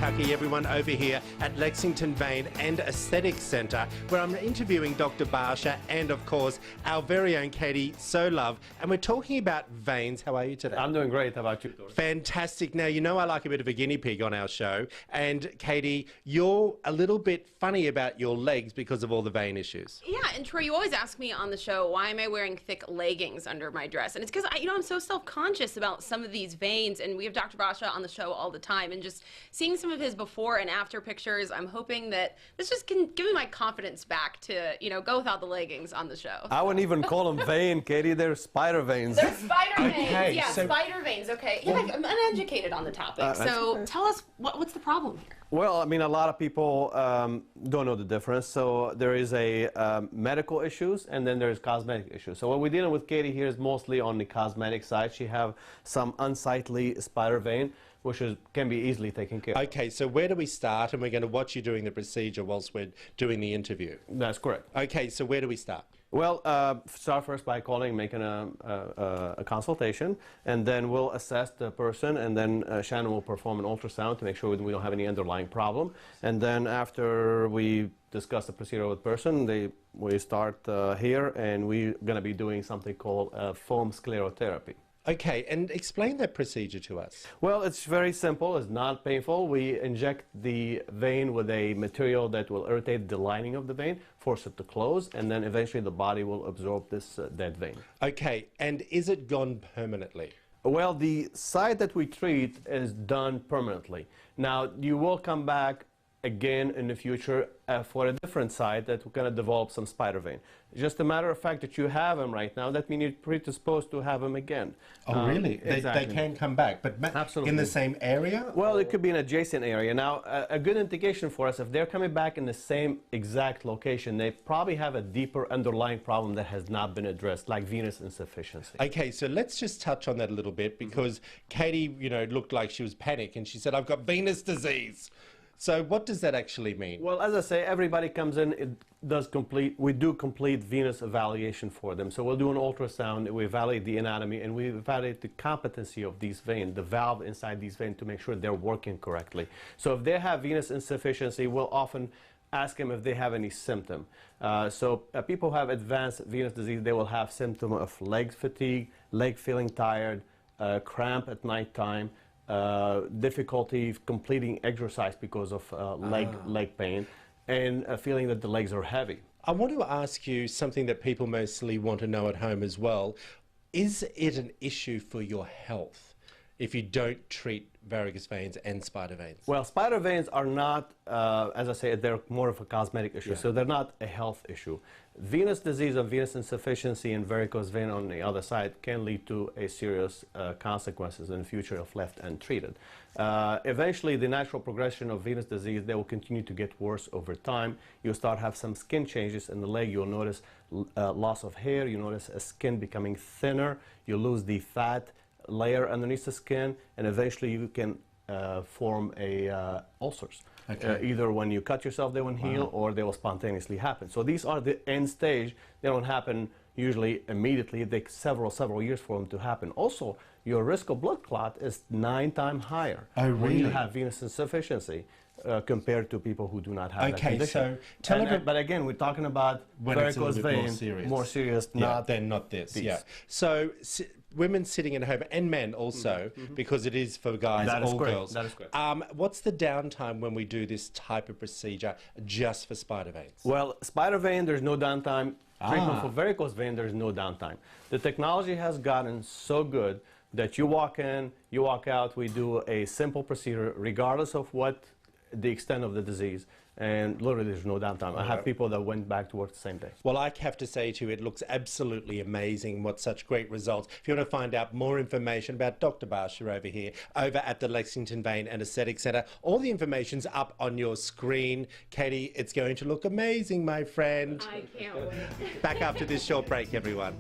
Kentucky, everyone, over here at Lexington Vein and Aesthetic Centre, where I'm interviewing Dr. Barsha and, of course, our very own Katie Solove, and we're talking about veins. How are you today? I'm doing great. How about you? Fantastic. Now, you know I like a bit of a guinea pig on our show, and Katie, you're a little bit funny about your legs because of all the vein issues. Yeah, and Troy, you always ask me on the show, why am I wearing thick leggings under my dress? And it's because, I'm so self-conscious about some of these veins, and we have Dr. Barsha on the show all the time, and just seeing some of his before and after pictures, I'm hoping that this just can give me my confidence back to, go without the leggings on the show. I wouldn't even call them vein, Katie. They're spider veins. They're spider veins. Okay, Yeah, so spider veins. Okay. Yeah, I'm uneducated on the topic. So okay. tell us, what's the problem here? Well, I mean, a lot of people don't know the difference. So there is a medical issues, and then there's cosmetic issues. So what we're dealing with Katie here is mostly on the cosmetic side. She have some unsightly spider vein, which can be easily taken care of. Okay, so where do we start? And we're going to watch you doing the procedure whilst we're doing the interview. That's correct. Okay, so where do we start? Well, start first by calling, making a consultation, and then we'll assess the person, and then Shannon will perform an ultrasound to make sure we don't have any underlying problem. And then after we discuss the procedure with the person, we start here, and we're going to be doing something called foam sclerotherapy. Okay, and explain that procedure to us. Well, it's very simple. It's not painful. We inject the vein with a material that will irritate the lining of the vein, force it to close, and then eventually the body will absorb this dead vein. Okay, and is it gone permanently? Well, the site that we treat is done permanently. Now, you will come back again in the future for a different site that we're going to develop some spider vein. Just a matter of fact that you have them right now, that means you're predisposed to have them again. Oh, really? Exactly. They can come back, but Absolutely. in the same area? Well, it could be an adjacent area. Now, a good indication for us, if they're coming back in the same exact location, they probably have a deeper underlying problem that has not been addressed, like venous insufficiency. Okay, so let's just touch on that a little bit, because Katie, looked like she was panicked, and she said, I've got venous disease. So what does that actually mean? Well, as I say, everybody comes in, we do complete venous evaluation for them. So we'll do an ultrasound, we evaluate the anatomy, and we evaluate the competency of these veins, the valve inside these veins, to make sure they're working correctly. So if they have venous insufficiency, we'll often ask them if they have any symptom. People who have advanced venous disease, they will have symptom of leg fatigue, leg feeling tired, cramp at nighttime, difficulty completing exercise because of leg pain, and a feeling that the legs are heavy. I want to ask you something that people mostly want to know at home as well. Is it an issue for your health if you don't treat varicose veins and spider veins? Well, spider veins are not, as I say, they're more of a cosmetic issue, so they're not a health issue. Venous disease and venous insufficiency and varicose vein on the other side can lead to a serious consequences in the future if left untreated. Eventually, the natural progression of venous disease, they will continue to get worse over time. You'll start have some skin changes in the leg. You'll notice loss of hair. You notice skin becoming thinner. You lose the fat layer underneath the skin, and eventually you can form ulcers. Okay. Either when you cut yourself, they won't heal, or they will spontaneously happen. So these are the end stage. They don't happen usually immediately. It takes several years for them to happen. Also, your risk of blood clot is 9 times higher when you have venous insufficiency compared to people who do not have that condition. So tell me, but again, we're talking about varicose vein, more serious, not this. These. Yeah. So women sitting at home, and men also, because it is for guys or girls. That is correct. What's the downtime when we do this type of procedure just for spider veins? Well, spider vein, there's no downtime. Treatment for varicose vein, there's no downtime. The technology has gotten so good that you walk in, you walk out, we do a simple procedure regardless of what the extent of the disease, and literally there's no downtime. I have people that went back to work the same day. Well, I have to say to you, it looks absolutely amazing. What such great results. If you want to find out more information about Dr. Barsha over here, over at the Lexington Vein and Aesthetic Centre, all the information's up on your screen. Katie, it's going to look amazing, my friend. I can't wait. Back after this short break, everyone.